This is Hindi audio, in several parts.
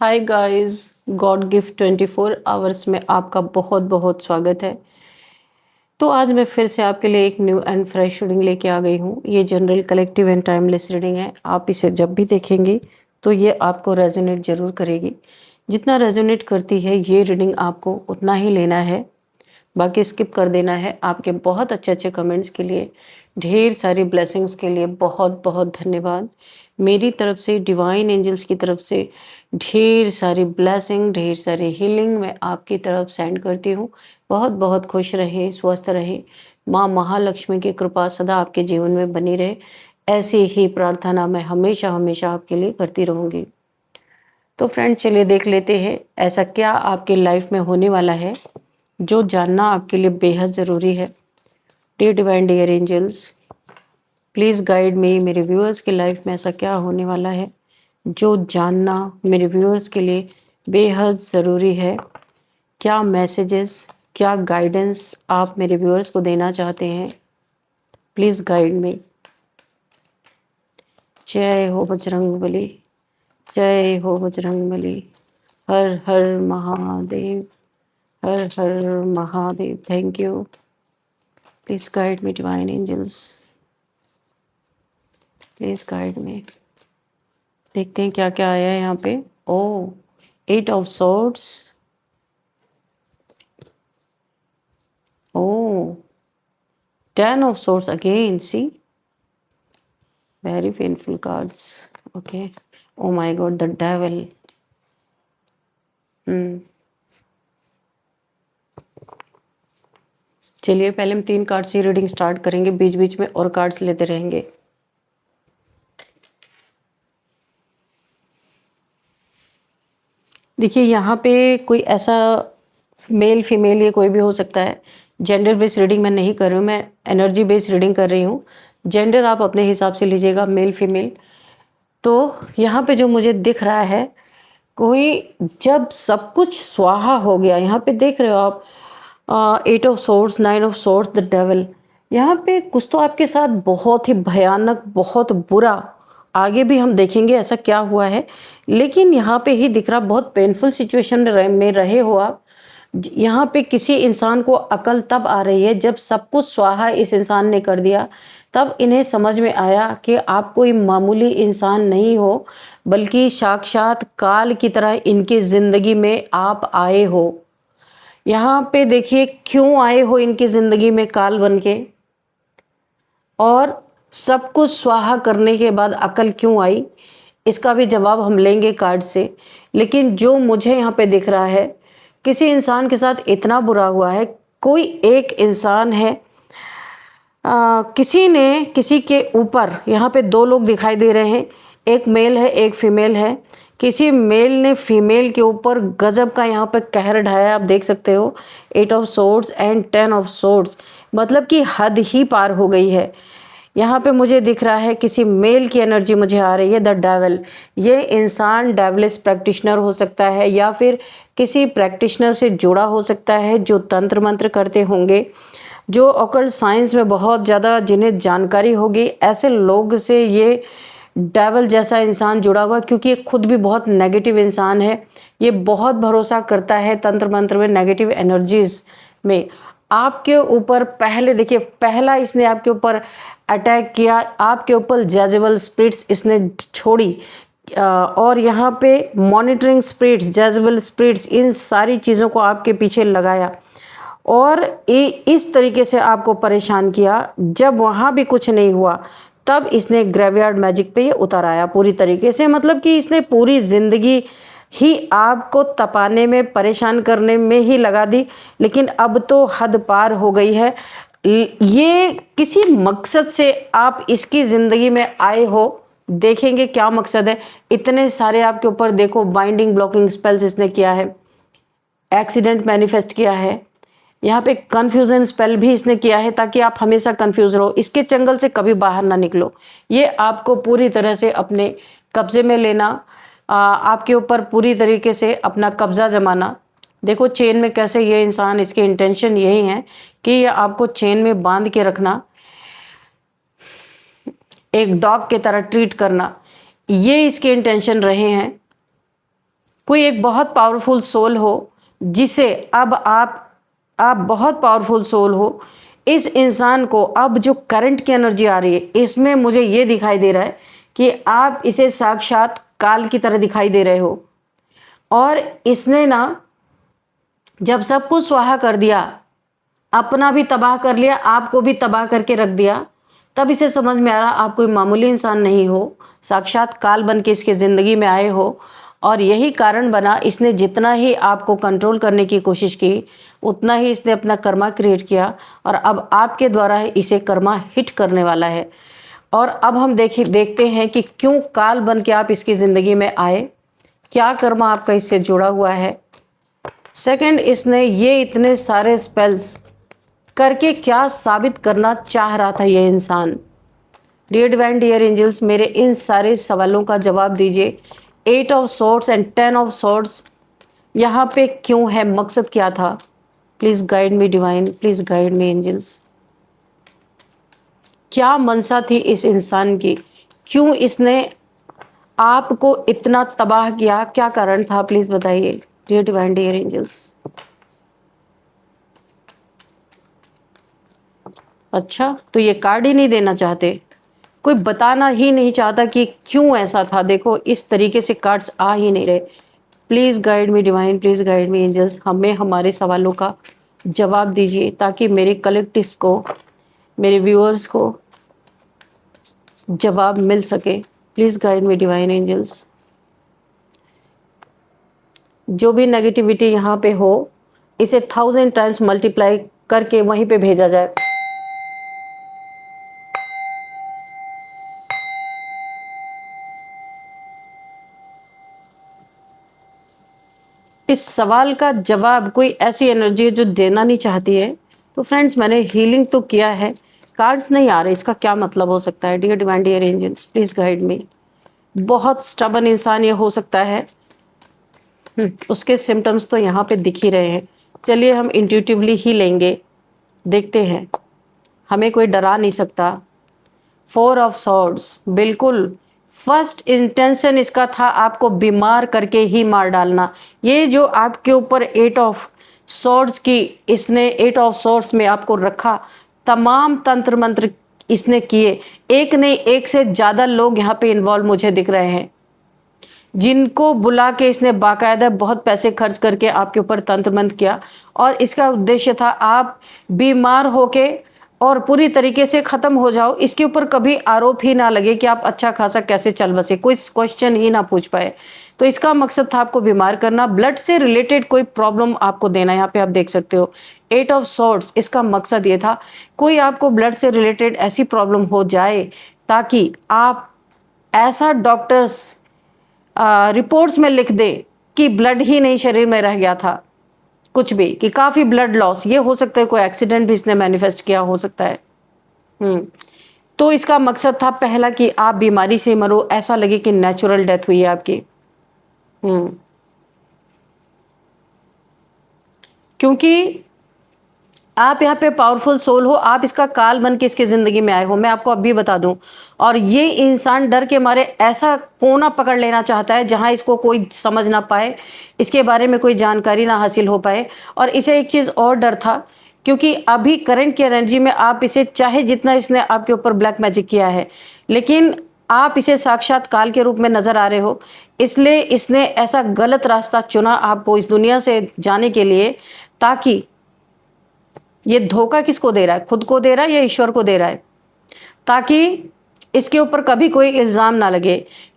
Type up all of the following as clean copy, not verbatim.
Hi guys, God gift 24 hours में आपका बहुत बहुत स्वागत है। तो आज मैं फिर से आपके लिए एक न्यू एंड फ्रेश रीडिंग लेके आ गई हूँ। ये general collective and timeless reading है। आप इसे जब भी देखेंगे तो ये आपको रेजोनेट ज़रूर करेगी। जितना रेजोनेट करती है ये रीडिंग आपको उतना ही लेना है, बाकी स्किप कर देना है। आपके बहुत अच्छे अच्छे कमेंट्स के लिए, ढेर सारी ब्लेसिंग्स के लिए बहुत बहुत धन्यवाद। मेरी तरफ से, डिवाइन एंजल्स की तरफ से ढेर सारी ब्लेसिंग, ढेर सारी हीलिंग मैं आपकी तरफ सेंड करती हूँ। बहुत बहुत खुश रहें, स्वस्थ रहें। माँ महालक्ष्मी की कृपा सदा आपके जीवन में बनी रहे, ऐसी ही प्रार्थना मैं हमेशा हमेशा आपके लिए करती रहूँगी। तो फ्रेंड्स, चलिए देख लेते हैं ऐसा क्या आपके लाइफ में होने वाला है जो जानना आपके लिए बेहद ज़रूरी है। Dear divine, dear angels, please guide me. मेरे व्यूअर्स की लाइफ में ऐसा क्या होने वाला है जो जानना मेरे व्यूअर्स के लिए बेहद ज़रूरी है। क्या मैसेजेस, क्या गाइडेंस आप मेरे व्यूअर्स को देना चाहते हैं? Please guide me. जय हो बजरंगबली, जय हो बजरंगबली। हर हर महादेव, हर हर Mahadev. Thank you. Please guide me divine angels, please guide me. देखते हैं क्या क्या आया है यहाँ पे। Oh, 8 of swords. Oh, 10 of swords again. See, very painful cards. Okay. Oh my god, the devil. चलिए पहले हम 3 कार्ड से रीडिंग स्टार्ट करेंगे, बीच बीच में और कार्ड्स लेते रहेंगे। देखिए यहाँ पे कोई ऐसा मेल फीमेल, ये कोई भी हो सकता है। जेंडर बेस्ड रीडिंग मैं नहीं कर रही हूँ, मैं एनर्जी बेस्ड रीडिंग कर रही हूँ। जेंडर आप अपने हिसाब से लीजिएगा, मेल फीमेल। तो यहाँ पे जो मुझे दिख रहा है, कोई जब सब कुछ स्वाहा हो गया, यहाँ पे देख रहे हो आप 8 of swords, 9 of swords, the devil. यहाँ पे कुछ तो आपके साथ बहुत ही भयानक, बहुत बुरा, आगे भी हम देखेंगे ऐसा क्या हुआ है, लेकिन यहाँ पे ही दिख रहा बहुत पेनफुल सिचुएशन में रहे हो आप। यहाँ पे किसी इंसान को अकल तब आ रही है जब सब कुछ स्वाहा इस इंसान ने कर दिया, तब इन्हें समझ में आया कि आप कोई मामूली इंसान नहीं हो, बल्कि साक्षात काल की तरह इनकी ज़िंदगी में आप आए हो। यहाँ पे देखिए क्यों आए हो इनकी ज़िंदगी में काल बन के, और सब कुछ स्वाहा करने के बाद अकल क्यों आई, इसका भी जवाब हम लेंगे कार्ड से। लेकिन जो मुझे यहाँ पे दिख रहा है, किसी इंसान के साथ इतना बुरा हुआ है। कोई एक इंसान है, किसी ने किसी के ऊपर, यहाँ पे 2 लोग दिखाई दे रहे हैं, एक मेल है एक फीमेल है। किसी मेल ने फीमेल के ऊपर गजब का यहाँ पे कहर ढाया, आप देख सकते हो। 8 of swords and 10 of swords, मतलब कि हद ही पार हो गई है। यहाँ पे मुझे दिख रहा है किसी मेल की एनर्जी मुझे आ रही है, द डेविल। ये इंसान डेविलिश प्रैक्टिशनर हो सकता है, या फिर किसी प्रैक्टिशनर से जुड़ा हो सकता है जो तंत्र मंत्र करते होंगे, जो ऑकल्ट साइंस में बहुत ज़्यादा जिन्हें जानकारी होगी। ऐसे लोग से ये डेविल जैसा इंसान जुड़ा हुआ, क्योंकि ये खुद भी बहुत नेगेटिव इंसान है। ये बहुत भरोसा करता है तंत्र मंत्र में, नेगेटिव एनर्जीज में। आपके ऊपर पहले देखिए, पहला इसने आपके ऊपर अटैक किया, आपके ऊपर जेजेबल स्पिरिट्स इसने छोड़ी, और यहाँ पे मॉनिटरिंग स्पिरिट्स, जेजेबल स्पिरिट्स, इन सारी चीज़ों को आपके पीछे लगाया और इस तरीके से आपको परेशान किया। जब वहाँ भी कुछ नहीं हुआ, तब इसने ग्रेवयार्ड मैजिक पे ये उतर आया पूरी तरीके से। मतलब कि इसने पूरी ज़िंदगी ही आपको तपाने में, परेशान करने में ही लगा दी, लेकिन अब तो हद पार हो गई है। ये किसी मकसद से आप इसकी ज़िंदगी में आए हो, देखेंगे क्या मकसद है। इतने सारे आपके ऊपर देखो बाइंडिंग ब्लॉकिंग स्पेल्स इसने किया है, एक्सीडेंट मैनिफेस्ट किया है, यहाँ पे कन्फ्यूजन स्पेल भी इसने किया है, ताकि आप हमेशा कंफ्यूज रहो, इसके चंगल से कभी बाहर ना निकलो। ये आपको पूरी तरह से अपने कब्जे में लेना, आपके ऊपर पूरी तरीके से अपना कब्जा जमाना। देखो चेन में कैसे ये इंसान, इसकी इंटेंशन यही है कि ये आपको चेन में बांध के रखना, एक डॉग की तरह ट्रीट करना, ये इसके इंटेंशन रहे हैं। कोई एक बहुत पावरफुल सोल हो जिसे अब आप बहुत पावरफुल सोल हो, इस इंसान को अब जो करंट की एनर्जी आ रही है इसमें मुझे ये दिखाई दे रहा है कि आप इसे साक्षात काल की तरह दिखाई दे रहे हो। और इसने ना जब सब कुछ स्वाहा कर दिया, अपना भी तबाह कर लिया, आपको भी तबाह करके रख दिया, तब इसे समझ में आ रहा आप कोई मामूली इंसान नहीं हो, साक्षात काल बन के इसके ज़िंदगी में आए हो। और यही कारण बना इसने जितना ही आपको कंट्रोल करने की कोशिश की उतना ही इसने अपना कर्मा क्रिएट किया, और अब आपके द्वारा इसे कर्मा हिट करने वाला है। और अब हम देखते हैं कि क्यों काल बन के आप इसकी ज़िंदगी में आए, क्या कर्मा आपका इससे जुड़ा हुआ है। सेकंड, इसने ये इतने सारे स्पेल्स करके क्या साबित करना चाह रहा था ये इंसान। डियर डिवाइन, डियर एंजल्स, मेरे इन सारे सवालों का जवाब दीजिए। 8 of swords and 10 of swords यहाँ पे क्यों है, मकसद क्या था? Please guide me divine, please guide me angels. क्या मनसा थी इस इंसान की, क्यों इसने आपको इतना तबाह किया, क्या कारण था, प्लीज़ बताइए डियर डिवाइन, डियर एंजल्स। अच्छा, तो ये कार्ड ही नहीं देना चाहते, कोई बताना ही नहीं चाहता कि क्यों ऐसा था। देखो इस तरीके से कार्ड्स आ ही नहीं रहे। Please guide me divine, please guide me angels, हमें हमारे सवालों का जवाब दीजिए ताकि मेरे कलेक्टिव को, मेरे व्यूअर्स को जवाब मिल सके। Please guide me divine angels. जो भी नेगेटिविटी यहाँ पे हो इसे 1000 टाइम्स मल्टीप्लाई करके वहीं पे भेजा जाए। इस सवाल का जवाब कोई ऐसी एनर्जी है जो देना नहीं चाहती है। तो फ्रेंड्स, मैंने हीलिंग तो किया है, कार्ड्स नहीं आ रहे, इसका क्या मतलब हो सकता है? Dear divine, dear angels, please guide me. बहुत स्टबन इंसान ये हो सकता है। उसके सिम्टम्स तो यहाँ पे दिख ही रहे हैं। चलिए हम इंट्यूटिवली ही लेंगे, देखते हैं, हमें कोई डरा नहीं सकता। 4 ऑफ सॉर्ड्स, बिल्कुल फर्स्ट इंटेंशन इसका था आपको बीमार करके ही मार डालना। ये जो आपके ऊपर 8 ऑफ सॉर्ड्स की, इसने 8 ऑफ सॉर्ड्स में आपको रखा, तमाम तंत्र मंत्र इसने किए। एक नहीं, एक से ज़्यादा लोग यहाँ पे इन्वॉल्व मुझे दिख रहे हैं, जिनको बुला के इसने बाकायदा बहुत पैसे खर्च करके आपके ऊपर तंत्र मंत्र किया। और इसका उद्देश्य था आप बीमार होके और पूरी तरीके से ख़त्म हो जाओ, इसके ऊपर कभी आरोप ही ना लगे कि आप अच्छा खासा कैसे चल बसे, कोई क्वेश्चन ही ना पूछ पाए। तो इसका मकसद था आपको बीमार करना, ब्लड से रिलेटेड कोई प्रॉब्लम आपको देना। यहाँ पे आप देख सकते हो 8 ऑफ सॉर्ड्स, इसका मकसद ये था कोई आपको ब्लड से रिलेटेड ऐसी प्रॉब्लम हो जाए ताकि आप ऐसा डॉक्टर्स रिपोर्ट्स में लिख दे कि ब्लड ही नहीं शरीर में रह गया था, कुछ भी, कि काफ़ी ब्लड लॉस। ये हो सकता है कोई एक्सीडेंट भी इसने मैनिफेस्ट किया हो सकता है। तो इसका मकसद था पहला कि आप बीमारी से मरो, ऐसा लगे कि नेचुरल डेथ हुई है आपकी। क्योंकि आप यहाँ पे पावरफुल सोल हो, आप इसका काल बन के इसकी ज़िंदगी में आए हो, मैं आपको अभी बता दूं। और ये इंसान डर के मारे ऐसा कोना पकड़ लेना चाहता है जहाँ इसको कोई समझ ना पाए, इसके बारे में कोई जानकारी ना हासिल हो पाए। और इसे एक चीज़ और डर था, क्योंकि अभी करंट की एनर्जी में आप इसे चाहे जितना इसने आपके ऊपर ब्लैक मैजिक किया है, लेकिन आप इसे साक्षात काल के रूप में नज़र आ रहे हो, इसलिए इसने ऐसा गलत रास्ता चुना आपको इस दुनिया से जाने के लिए। ताकि ये धोखा किसको दे रहा है, खुद को दे रहा है या ईश्वर को दे रहा है, ताकि इसके ऊपर कभी कोई इल्ज़ाम ना लगे।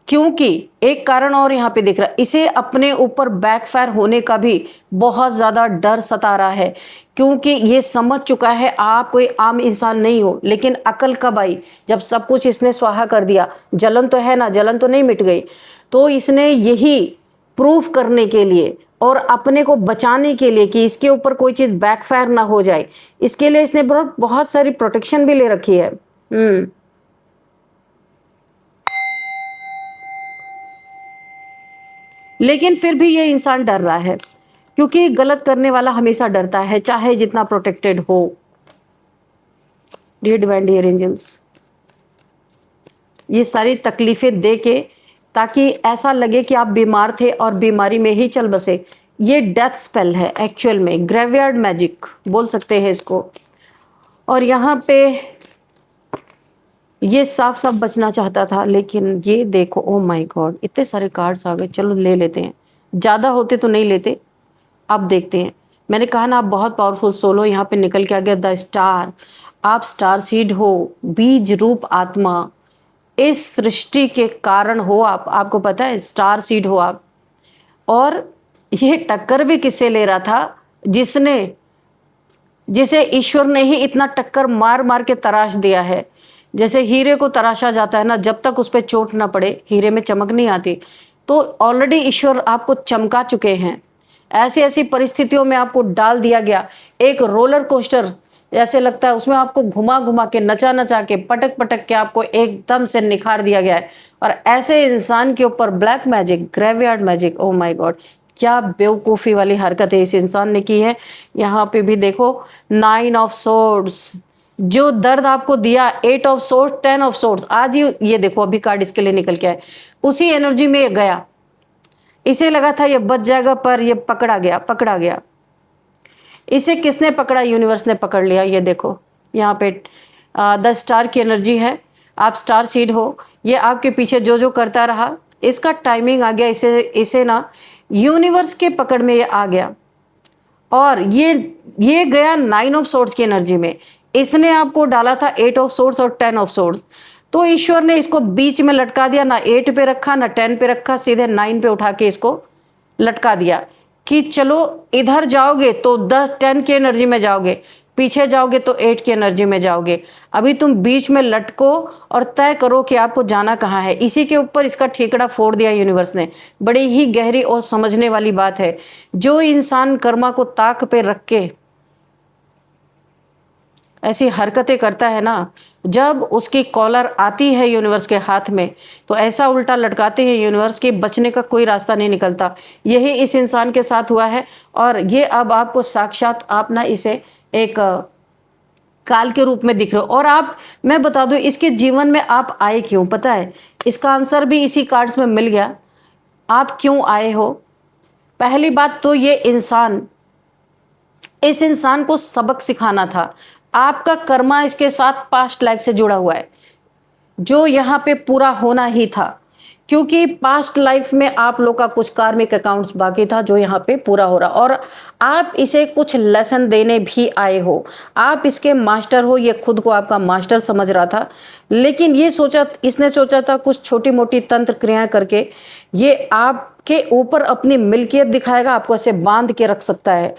क्योंकि एक कारण और यहाँ पे दिख रहा है, इसे अपने ऊपर बैकफायर होने का भी बहुत ज़्यादा डर सता रहा है। क्योंकि ये समझ चुका है आप कोई आम इंसान नहीं हो, लेकिन अकल कब आई, जब सब कुछ इसने स्वाहा कर दिया। जलन तो है ना, जलन तो नहीं मिट गई। तो इसने यही प्रूफ करने के लिए और अपने को बचाने के लिए कि इसके ऊपर कोई चीज़ बैकफायर ना हो जाए, इसके लिए इसने बहुत सारी प्रोटेक्शन भी ले रखी है। लेकिन फिर भी ये इंसान डर रहा है, क्योंकि गलत करने वाला हमेशा डरता है, चाहे जितना प्रोटेक्टेड हो। डियर डिवाइन, डियर एंजल्स, ये सारी तकलीफें दे के ताकि ऐसा लगे कि आप बीमार थे और बीमारी में ही चल बसे। ये डेथ स्पेल है एक्चुअल में, ग्रेवयार्ड मैजिक बोल सकते हैं इसको। और यहाँ पे ये साफ साफ बचना चाहता था, लेकिन ये देखो, ओ माय गॉड, इतने सारे कार्ड्स आ गए। चलो ले लेते हैं, ज़्यादा होते तो नहीं लेते। अब देखते हैं, मैंने कहा ना आप बहुत पावरफुल सोल हो। यहाँ पे निकल के आ गया द स्टार। आप स्टार सीड हो, बीज रूप आत्मा, इस सृष्टि के कारण हो आप। आपको पता है स्टार सीड हो आप। और ये टक्कर भी किससे ले रहा था? जिसे ईश्वर ने ही इतना टक्कर मार मार के तराश दिया है। जैसे हीरे को तराशा जाता है ना, जब तक उस पर चोट ना पड़े हीरे में चमक नहीं आती। तो ऑलरेडी ईश्वर आपको चमका चुके हैं। ऐसी ऐसी परिस्थितियों में आपको डाल दिया गया, एक रोलर कोस्टर ऐसे लगता है, उसमें आपको घुमा घुमा के, नचा नचा के, पटक पटक के आपको एकदम से निखार दिया गया है। और ऐसे इंसान के ऊपर black magic, graveyard magic, O my God, क्या बेवकूफ़ी वाली हरकत है इस इंसान ने की है। यहाँ पे भी देखो 9 ऑफ सोर्ड्स, जो दर्द आपको दिया 8 ऑफ सोर्ड्स, 10 ऑफ सोर्ड्स, आज ही ये देखो अभी कार्ड इसके लिए निकल के आए। उसी एनर्जी में ये गया, इसे लगा था ये बच जाएगा, पर ये पकड़ा गया। इसे किसने पकड़ा? यूनिवर्स ने पकड़ लिया। ये देखो यहाँ पे द स्टार की एनर्जी है। आप स्टार सीड हो। ये आपके पीछे जो जो करता रहा, इसका टाइमिंग आ गया। इसे ना यूनिवर्स के पकड़ में ये आ गया। और ये गया 9 ऑफ सोर्ड्स की एनर्जी में। इसने आपको डाला था 8 ऑफ सोर्ड्स और 10 ऑफ सोर्ड्स। तो ईश्वर ने इसको बीच में लटका दिया, ना 8 पे रखा ना 10 पे रखा, सीधे 9 पे उठा के इसको लटका दिया कि चलो इधर जाओगे तो 10 की एनर्जी में जाओगे, पीछे जाओगे तो 8 की एनर्जी में जाओगे। अभी तुम बीच में लटको और तय करो कि आपको जाना कहाँ है। इसी के ऊपर इसका ठेकड़ा फोड़ दिया यूनिवर्स ने। बड़ी ही गहरी और समझने वाली बात है। जो इंसान कर्मा को ताक पे रख के ऐसी हरकतें करता है ना, जब उसकी कॉलर आती है यूनिवर्स के हाथ में, तो ऐसा उल्टा लटकाते हैं यूनिवर्स की, बचने का कोई रास्ता नहीं निकलता। यही इस इंसान के साथ हुआ है। और ये अब आपको साक्षात, आप ना इसे एक काल के रूप में दिख रहे हो। और मैं बता दूं, इसके जीवन में आप आए क्यों, पता है? इसका आंसर भी इसी कार्ड्स में मिल गया। आप क्यों आए हो? पहली बात तो ये इस इंसान को सबक सिखाना था। आपका कर्मा इसके साथ पास्ट लाइफ से जुड़ा हुआ है, जो यहाँ पे पूरा होना ही था। क्योंकि पास्ट लाइफ में आप लोग का कुछ कार्मिक अकाउंट्स बाकी था, जो यहाँ पे पूरा हो रहा। और आप इसे कुछ लेसन देने भी आए हो। आप इसके मास्टर हो। ये खुद को आपका मास्टर समझ रहा था, लेकिन इसने सोचा था कुछ छोटी मोटी तंत्र क्रियाएं करके ये आपके ऊपर अपनी मिल्कियत दिखाएगा, आपको ऐसे बांध के रख सकता है।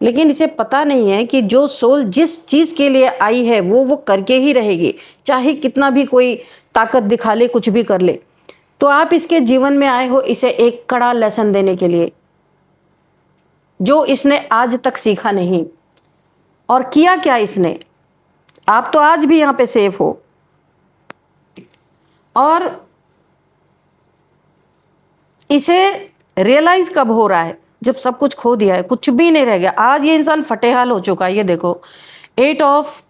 लेकिन इसे पता नहीं है कि जो सोल जिस चीज़ के लिए आई है वो करके ही रहेगी, चाहे कितना भी कोई ताकत दिखा ले, कुछ भी कर ले। तो आप इसके जीवन में आए हो इसे एक कड़ा लेसन देने के लिए, जो इसने आज तक सीखा नहीं। और किया क्या इसने? आप तो आज भी यहाँ पे सेफ हो। और इसे रियलाइज कब हो रहा है? जब सब कुछ खो दिया है, कुछ भी नहीं रह गया। आज ये इंसान फटेहाल हो चुका है। ये देखो 8 ऑफ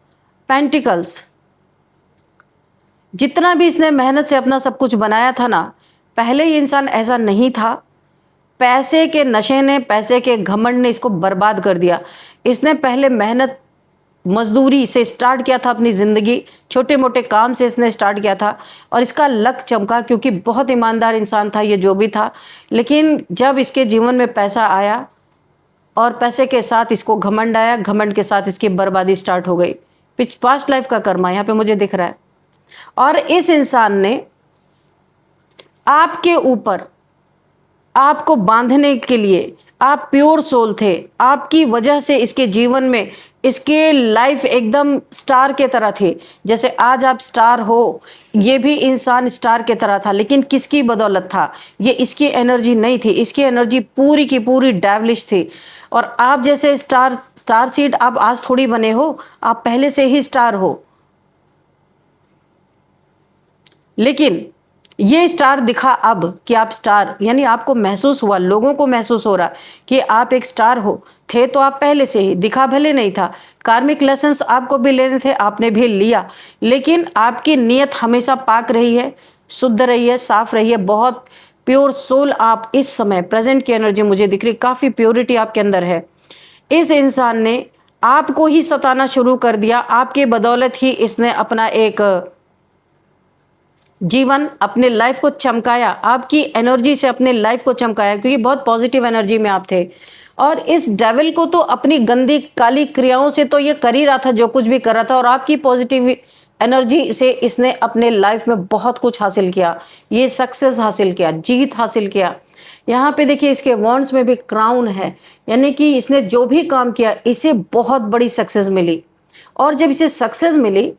पेंटिकल्स, जितना भी इसने मेहनत से अपना सब कुछ बनाया था ना, पहले ये इंसान ऐसा नहीं था। पैसे के नशे ने, पैसे के घमंड ने इसको बर्बाद कर दिया। इसने पहले मेहनत मजदूरी से स्टार्ट किया था अपनी ज़िंदगी, छोटे मोटे काम से इसने स्टार्ट किया था। और इसका लक चमका, क्योंकि बहुत ईमानदार इंसान था ये, जो भी था। लेकिन जब इसके जीवन में पैसा आया और पैसे के साथ इसको घमंड आया, घमंड के साथ इसकी बर्बादी स्टार्ट हो गई। पास्ट लाइफ का कर्मा यहाँ पे मुझे दिख रहा है। और इस इंसान ने आपके ऊपर, आपको बांधने के लिए, आप प्योर सोल थे, आपकी वजह से इसके जीवन में, इसके लाइफ एकदम स्टार के तरह थी। जैसे आज आप स्टार हो, ये भी इंसान स्टार के तरह था। लेकिन किसकी बदौलत था? ये इसकी एनर्जी नहीं थी। इसकी एनर्जी पूरी की पूरी डेविलिश थी। और आप जैसे स्टार सीड आप आज थोड़ी बने हो, आप पहले से ही स्टार हो। लेकिन ये स्टार दिखा अब कि आप स्टार, यानी आपको महसूस हुआ, लोगों को महसूस हो रहा कि आप एक स्टार हो। थे तो आप पहले से ही, दिखा भले नहीं था। कार्मिक लेसन्स आपको भी लेने थे, आपने भी लिया। लेकिन आपकी नीयत हमेशा पाक रही है, शुद्ध रहिए, साफ रहिए, बहुत प्योर सोल आप इस समय प्रेजेंट की एनर्जी मुझे दिख रही, काफ़ी प्योरिटी आपके अंदर है। इस इंसान ने आपको ही सताना शुरू कर दिया, आपके बदौलत ही इसने अपना एक जीवन, अपने लाइफ को चमकाया, आपकी एनर्जी से अपने लाइफ को चमकाया, क्योंकि बहुत पॉजिटिव एनर्जी में आप थे। और इस डेविल को तो अपनी गंदी काली क्रियाओं से तो ये कर ही रहा था जो कुछ भी कर रहा था, और आपकी पॉजिटिव एनर्जी से इसने अपने लाइफ में बहुत कुछ हासिल किया, ये सक्सेस हासिल किया, जीत हासिल किया। यहाँ पे देखिए इसके वॉन्ड्स में भी क्राउन है, यानी कि इसने जो भी काम किया इसे बहुत बड़ी सक्सेस मिली। और जब इसे सक्सेस मिली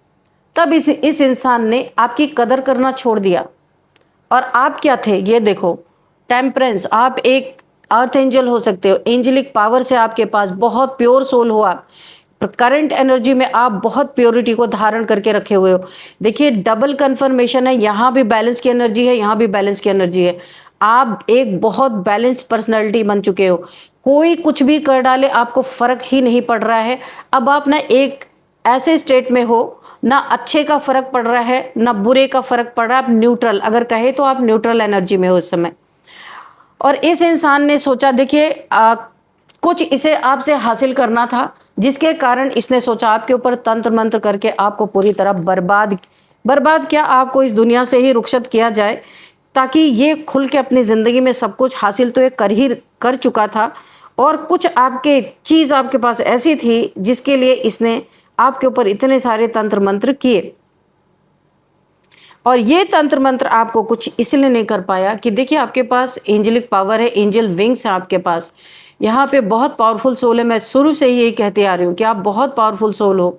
तब इस इंसान ने आपकी कदर करना छोड़ दिया। और आप क्या थे ये देखो, टेम्परेंस, आप एक अर्थ एंजल हो सकते हो, एंजलिक पावर से आपके पास बहुत प्योर सोल हो आप, करंट एनर्जी में आप बहुत प्योरिटी को धारण करके रखे हुए हो। देखिए डबल कंफर्मेशन है, यहाँ भी बैलेंस की एनर्जी है, यहाँ भी बैलेंस की एनर्जी है। आप एक बहुत बैलेंस्ड पर्सनैलिटी बन चुके हो, कोई कुछ भी कर डाले आपको फर्क ही नहीं पड़ रहा है। अब आप ना एक ऐसे स्टेट में हो, ना अच्छे का फर्क पड़ रहा है ना बुरे का फर्क पड़ रहा है, आप न्यूट्रल, अगर कहे तो आप न्यूट्रल एनर्जी में हो इस समय। और इस इंसान ने सोचा, देखिए कुछ इसे आपसे हासिल करना था, जिसके कारण इसने सोचा आपके ऊपर तंत्र मंत्र करके आपको पूरी तरह बर्बाद किया, आपको इस दुनिया से ही रुखसत किया जाए, ताकि ये खुल के अपनी ज़िंदगी में सब कुछ हासिल तो ये कर चुका था। और कुछ आपके चीज़ आपके पास ऐसी थी जिसके लिए इसने आपके ऊपर इतने सारे तंत्र मंत्र किए। और ये तंत्र मंत्र आपको कुछ इसलिए नहीं कर पाया कि देखिए आपके पास एंजलिक पावर है, एंजल विंग्स है आपके पास, यहाँ पे बहुत पावरफुल सोल है। मैं शुरू से ही यही कहते आ रही हूँ कि आप बहुत पावरफुल सोल हो।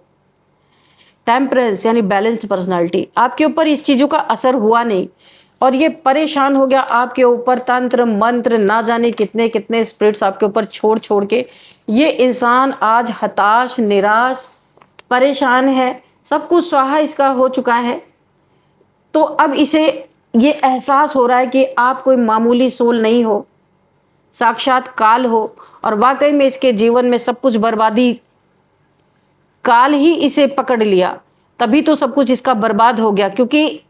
टेम्परेंस यानी बैलेंस्ड पर्सनालिटी, आपके ऊपर इस चीज़ों का असर हुआ नहीं, और ये परेशान हो गया आपके ऊपर, तंत्र मंत्र ना जाने कितने कितने स्पिरिट्स आपके ऊपर छोड़ छोड़ के ये इंसान आज हताश, निराश, परेशान है, सब कुछ स्वाहा इसका हो चुका है। तो अब इसे ये एहसास हो रहा है कि आप कोई मामूली सोल नहीं हो, साक्षात काल हो, और वाकई में इसके जीवन में सब कुछ बर्बादी, काल ही इसे पकड़ लिया, तभी तो सब कुछ इसका बर्बाद हो गया, क्योंकि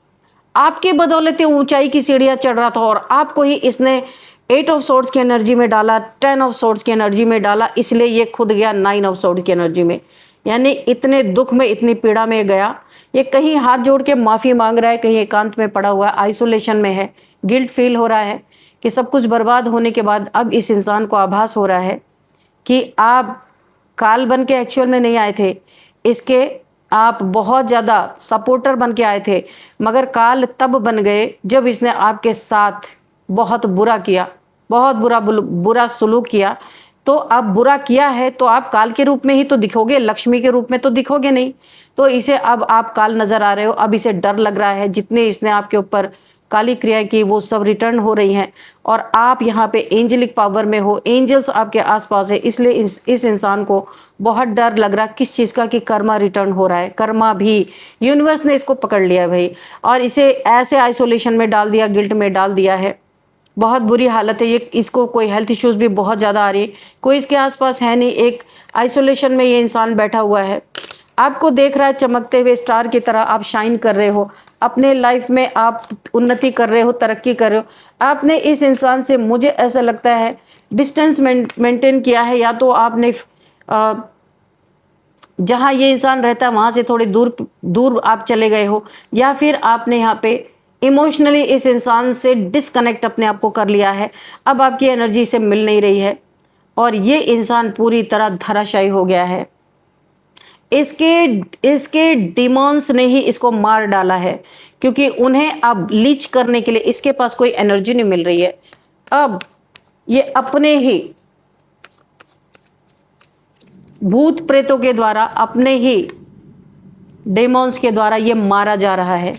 आपके बदौलत ऊंचाई की सीढ़ियां चढ़ रहा था और आपको ही इसने 8 ऑफ सोर्ड्स की एनर्जी में डाला, 10 ऑफ सोर्ड्स की एनर्जी में डाला, इसलिए ये खुद गया 9 ऑफ सोर्ड्स की एनर्जी में। यानी इतने दुख में, इतनी पीड़ा में गया, ये कहीं हाथ जोड़ के माफ़ी मांग रहा है, कहीं एकांत में पड़ा हुआ है, आइसोलेशन में है, गिल्ट फील हो रहा है कि सब कुछ बर्बाद होने के बाद अब इस इंसान को आभास हो रहा है कि आप काल बन के एक्चुअल में नहीं आए थे, इसके आप बहुत ज़्यादा सपोर्टर बन के आए थे, मगर काल तब बन गए जब इसने आपके साथ बहुत बुरा किया, बहुत बुरा सलूक किया। तो अब बुरा किया है तो आप काल के रूप में ही तो दिखोगे, लक्ष्मी के रूप में तो दिखोगे नहीं। तो इसे अब आप काल नज़र आ रहे हो, अब इसे डर लग रहा है, जितने इसने आपके ऊपर काली क्रियाएं की वो सब रिटर्न हो रही हैं, और आप यहाँ पे एंजलिक पावर में हो, एंजल्स आपके आसपास है, इसलिए इस इंसान को बहुत डर लग रहा है किस चीज़ का, कि कर्मा रिटर्न हो रहा है। कर्मा भी यूनिवर्स ने इसको पकड़ लिया भाई, और इसे ऐसे आइसोलेशन में डाल दिया, गिल्ट में डाल दिया है, बहुत बुरी हालत है ये। इसको कोई हेल्थ इश्यूज़ भी बहुत ज़्यादा आ रही है, कोई इसके आसपास है नहीं, एक आइसोलेशन में ये इंसान बैठा हुआ है, आपको देख रहा है चमकते हुए स्टार की तरह, आप शाइन कर रहे हो, अपने लाइफ में आप उन्नति कर रहे हो, तरक्की कर रहे हो। आपने इस इंसान से, मुझे ऐसा लगता है, डिस्टेंस मेंटेन किया है, या तो आपने जहाँ ये इंसान रहता है वहाँ से थोड़ी दूर आप चले गए हो, या फिर आपने यहाँ पे इमोशनली इस इंसान से डिस्कनेक्ट अपने आप को कर लिया है, अब आपकी एनर्जी से मिल नहीं रही है, और ये इंसान पूरी तरह धराशायी हो गया है। इसके डिमॉन्स ने ही इसको मार डाला है, क्योंकि उन्हें अब लीच करने के लिए इसके पास कोई एनर्जी नहीं मिल रही है। अब ये अपने ही भूत प्रेतों के द्वारा, अपने ही डेमॉन्स के द्वारा ये मारा जा रहा है,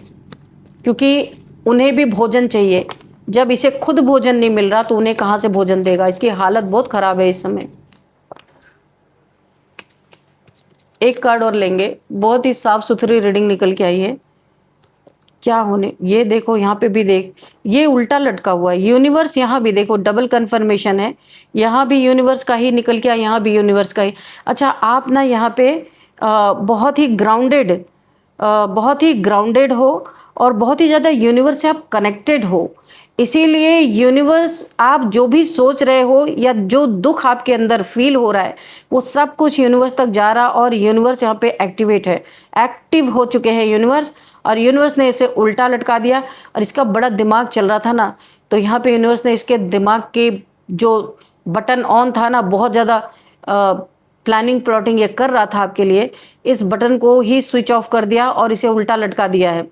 क्योंकि उन्हें भी भोजन चाहिए। जब इसे खुद भोजन नहीं मिल रहा तो उन्हें कहाँ से भोजन देगा। इसकी हालत बहुत ख़राब है इस समय। एक कार्ड और लेंगे, बहुत ही साफ सुथरी रीडिंग निकल के आई है। क्या होने, ये देखो यहाँ पे भी देख, ये उल्टा लटका हुआ है यूनिवर्स, यहाँ भी देखो डबल कन्फर्मेशन है, यहाँ भी यूनिवर्स का ही निकल के आया, यहाँ भी यूनिवर्स का ही। अच्छा, आप ना यहाँ पे बहुत ही ग्राउंडेड हो, और बहुत ही ज़्यादा यूनिवर्स से आप कनेक्टेड हो। इसीलिए यूनिवर्स, आप जो भी सोच रहे हो या जो दुख आपके अंदर फील हो रहा है, वो सब कुछ यूनिवर्स तक जा रहा, और यूनिवर्स यहाँ पे एक्टिवेट है, एक्टिव हो चुके हैं यूनिवर्स। और यूनिवर्स ने इसे उल्टा लटका दिया, और इसका बड़ा दिमाग चल रहा था ना, तो यहाँ पे यूनिवर्स ने इसके दिमाग के जो बटन ऑन था ना, बहुत ज़्यादा प्लानिंग प्लॉटिंग ये कर रहा था आपके लिए, इस बटन को ही स्विच ऑफ कर दिया और इसे उल्टा लटका दिया है।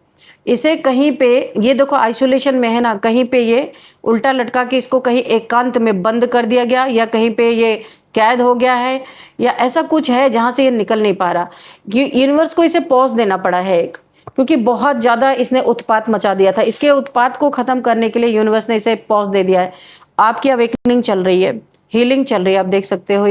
इसे कहीं पे, ये देखो आइसोलेशन में है ना, कहीं पे ये उल्टा लटका के इसको कहीं एकांत में बंद कर दिया गया, या कहीं पे ये कैद हो गया है, या ऐसा कुछ है जहाँ से ये निकल नहीं पा रहा। यूनिवर्स को इसे पॉज देना पड़ा है एक, क्योंकि बहुत ज़्यादा इसने उत्पात मचा दिया था। इसके उत्पात को ख़त्म करने के लिए यूनिवर्स ने इसे पॉज दे दिया है। आपकी अवेकनिंग चल रही है, हीलिंग चल रही है, आप देख सकते हो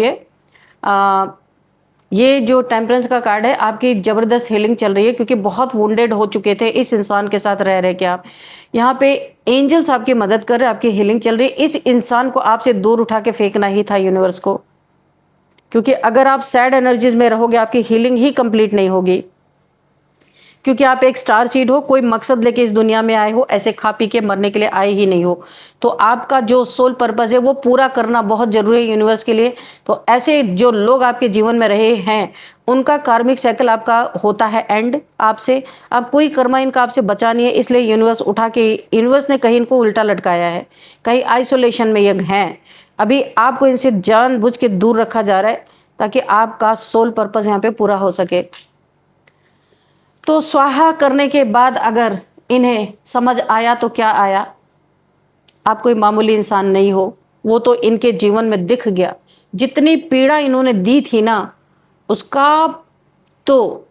ये जो टेम्परेंस का कार्ड है, आपकी ज़बरदस्त हीलिंग चल रही है, क्योंकि बहुत वुंडेड हो चुके थे इस इंसान के साथ रह रहे के आप। यहाँ पे एंजल्स आपकी मदद कर रहे हैं, आपकी हीलिंग चल रही है। इस इंसान को आपसे दूर उठा के फेंकना ही था यूनिवर्स को, क्योंकि अगर आप सैड एनर्जीज में रहोगे, आपकी हीलिंग ही कंप्लीट नहीं होगी। क्योंकि आप एक स्टार सीड हो, कोई मकसद लेके इस दुनिया में आए हो, ऐसे खा पी के मरने के लिए आए ही नहीं हो। तो आपका जो सोल पर्पस है वो पूरा करना बहुत जरूरी है यूनिवर्स के लिए। तो ऐसे जो लोग आपके जीवन में रहे हैं, उनका कार्मिक साइकिल आपका होता है एंड आपसे। अब कोई कर्मा इनका आपसे बचा नहीं है, इसलिए यूनिवर्स उठा के, यूनिवर्स ने कहीं इनको उल्टा लटकाया है, कहीं आइसोलेशन में ये हैं। अभी आपको इनसे जानबूझ के दूर रखा जा रहा है, ताकि आपका सोल पर्पस यहाँ पे पूरा हो सके। तो स्वाहा करने के बाद अगर इन्हें समझ आया तो क्या आया, आप कोई मामूली इंसान नहीं हो, वो तो इनके जीवन में दिख गया। जितनी पीड़ा इन्होंने दी थी ना, उसका तो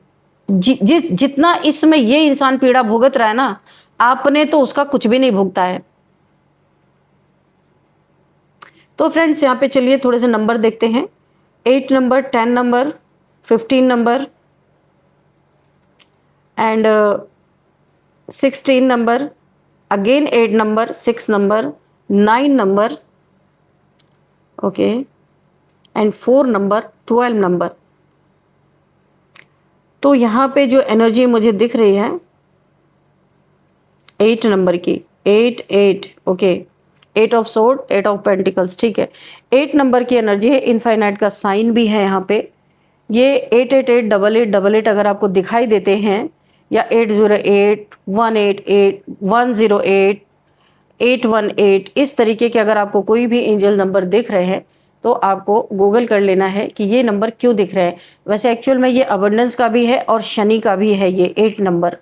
जितना इसमें ये इंसान पीड़ा भुगत रहा है ना, आपने तो उसका कुछ भी नहीं भुगता है। तो फ्रेंड्स, यहाँ पे चलिए थोड़े से नंबर देखते हैं। 8 number, 10 number, 15 number and 16 number, again 8 number, 6 number, 9 number, okay, and 4 number, 12 number। तो यहाँ पे जो एनर्जी मुझे दिख रही है 8 नंबर की, 8 okay, 8 of sword, 8 of pentacles, ठीक है। 8 नंबर की एनर्जी है, इनफाइनाइट का साइन भी है यहाँ पे। ये 8888888 अगर आपको दिखाई देते हैं, या 808, 188, 108, 818, इस तरीके के अगर आपको कोई भी एंजल नंबर दिख रहे हैं, तो आपको गूगल कर लेना है कि ये नंबर क्यों दिख रहे हैं। वैसे एक्चुअल में ये अबंडेंस का भी है और शनि का भी है ये 8 नंबर।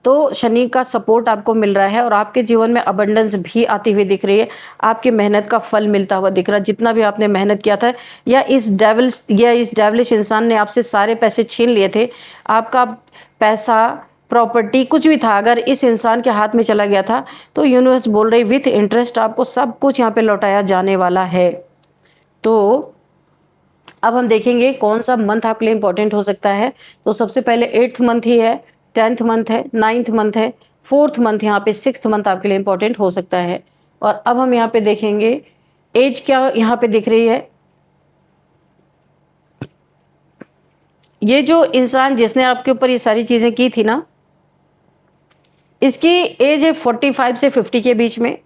तो शनि का सपोर्ट आपको मिल रहा है, और आपके जीवन में अबंडेंस भी आती हुई दिख रही है। आपकी मेहनत का फल मिलता हुआ दिख रहा है, जितना भी आपने मेहनत किया था, या इस डेविलिश इंसान ने आपसे सारे पैसे छीन लिए थे, आपका पैसा, प्रॉपर्टी, कुछ भी था, अगर इस इंसान के हाथ में चला गया था, तो यूनिवर्स बोल रही विथ इंटरेस्ट आपको सब कुछ यहाँ पे लौटाया जाने वाला है। तो अब हम देखेंगे कौन सा मंथ आपके लिए इंपॉर्टेंट हो सकता है। तो सबसे पहले 8th मंथ ही है, 10th मंथ है, 9th मंथ है, 4th मंथ, यहाँ पे 6th मंथ आपके लिए इंपॉर्टेंट हो सकता है। और अब हम यहाँ पे देखेंगे एज क्या यहाँ पे दिख रही है। ये जो इंसान जिसने आपके ऊपर ये सारी चीजें की थी ना, इसकी एज है 45 से 50 के बीच में,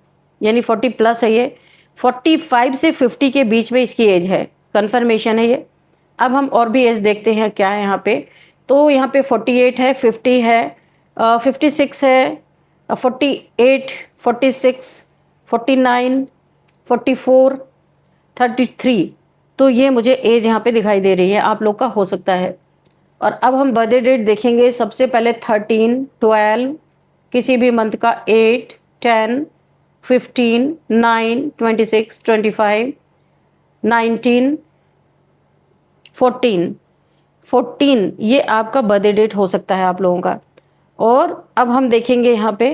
यानी 40 प्लस है ये। 45 से 50 के बीच में इसकी एज है, कंफर्मेशन है ये। अब हम और भी एज देखते हैं क्या है यहाँ पे। तो यहाँ पे 48 है, 50 है, 56 है, 48, 46, 49, 44, 33। तो ये मुझे एज यहाँ पे दिखाई दे रही है, आप लोग का हो सकता है। और अब हम बर्थडे डेट देखेंगे। सबसे पहले 13, 12, किसी भी मंथ का 8, 10, 15, 9, 26, 25, 19, 14, ये आपका बर्थडे डेट हो सकता है आप लोगों का। और अब हम देखेंगे यहाँ पे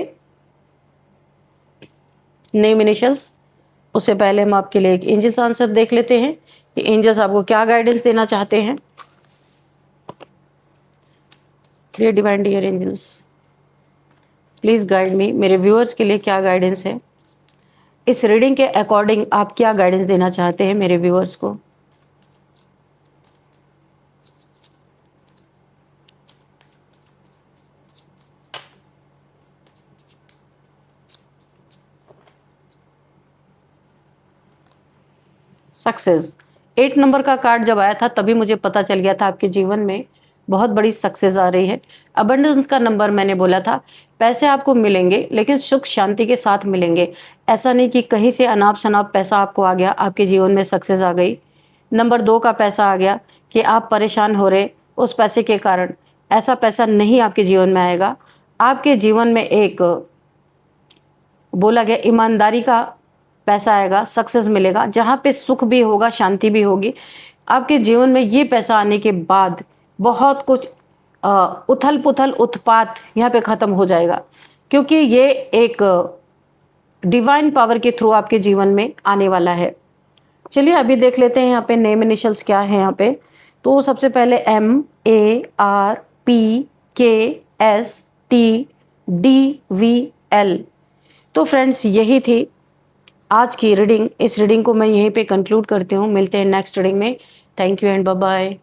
नेम इनिशियल्स। उससे पहले हम आपके लिए एक एंजल्स आंसर देख लेते हैं कि एंजल्स आपको क्या गाइडेंस देना चाहते हैं। Dear divine, dear angels, please guide me. मेरे व्यूअर्स के लिए क्या गाइडेंस है, इस रीडिंग के अकॉर्डिंग आप क्या गाइडेंस देना चाहते हैं मेरे व्यूअर्स को। सक्सेस। 8 नंबर का कार्ड जब आया था तभी मुझे पता चल गया था आपके जीवन में बहुत बड़ी सक्सेस आ रही है। अबंडेंस का नंबर मैंने बोला था, पैसे आपको मिलेंगे लेकिन सुख शांति के साथ मिलेंगे। ऐसा नहीं कि कहीं से अनाप-शनाप पैसा आपको आ गया, आपके जीवन में सक्सेस आ गई। नंबर 2 का पैसा आ गया कि आप परेशान हो रहे उस पैसे के कारण, ऐसा पैसा नहीं आपके जीवन में आएगा। आपके जीवन में एक बोला गया ईमानदारी का पैसा आएगा, सक्सेस मिलेगा, जहाँ पे सुख भी होगा, शांति भी होगी। आपके जीवन में ये पैसा आने के बाद बहुत कुछ उथल-पुथल, उत्पात यहाँ पे ख़त्म हो जाएगा, क्योंकि ये एक डिवाइन पावर के थ्रू आपके जीवन में आने वाला है। चलिए अभी देख लेते हैं यहाँ पे नेम इनिशियल्स क्या है यहाँ पे। तो सबसे पहले MARPKSTDVL। तो फ्रेंड्स यही थी आज की रीडिंग। इस रीडिंग को मैं यहीं पे कंक्लूड करती हूँ। मिलते हैं नेक्स्ट रीडिंग में। Thank you and bye bye.